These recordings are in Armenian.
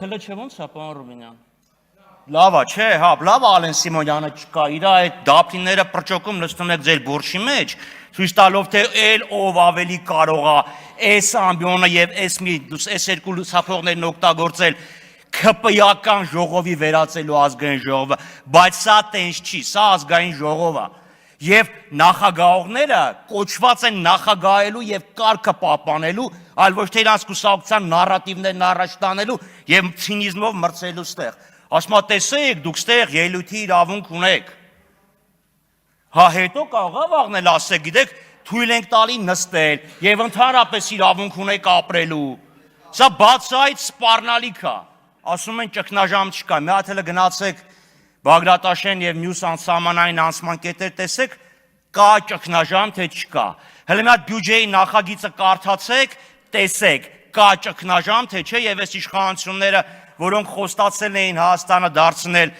Փլը չէ ոնց է, պարոն Ռուբինյան։ Լավ է, չէ, հա, լավ է Ալեն Սիմոնյանը չկա, իր այդ դափնիները պրճոկում նստում եք ձեր բուրշի մեջ, ցույց տալով թե էլ ով ավելի կարող է այս ամբիոնը եւ այս երկու լուսափողներն օգտագործել ԿՊ-ական ժողովի վերածելու ազգային ժողովը, բայց սա տենց չի, սա ազգային ժողով է։ Եվ նախագահողները կոչված են նախագահելու եւ կարգը պահպանելու, այլ ոչ թե իրանց կուսակցության նարատիվներն առաջ տանելու եւ ցինիզմով մրցելու ստեղ։ Ասում եմ, տեսեք, դուք ստեղ ելույթի իրավունք ունեք։ Հա հետո կարող է վաղնել ասեք, գիտեք, թույլ ենք տալի նստել եւ ընդհանրապես իրավունք ունեք ապրելու։ Սա բացայից սպառնալիք է։ Ասում են ճգնաժամ չկա։ Մի հատ էլ գնացեք Բագրատաշեն եւ մյուս անսահմանային անցման կետեր տեսեք, կա ճգնաժամ թե չկա։ Հələ մի հատ բյուջեի նախագիծը կարդացեք, տեսեք, կա ճգնաժամ թե չէ եւ այս իշխանությունները, որոնք խոստացել էին Հայաստանը դարձնել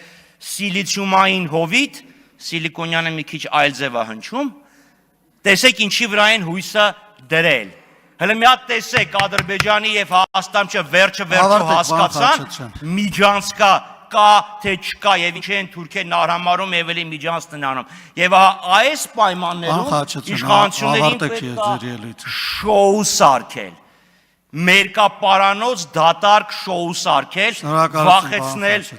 սիլիցիումային հովիտ, սիլիկոնյանը մի քիչ այլ ձև է հնչում, տեսեք ինչի վրա են հույսը դրել։ Հələ մի հատ տեսեք Ադրբեջանի եւ Հայաստանը վերջը հասկացան, միջանցքա կա թե չկա եւ ինչ են թուրքերն արհամարում եւ էլի միջանցքն անում։ Եվ այս պայմաններում իշխանություններին պետք է շոու սարքել։ Մերկապարանոց դատարկ շոու սարքել, վախեցնել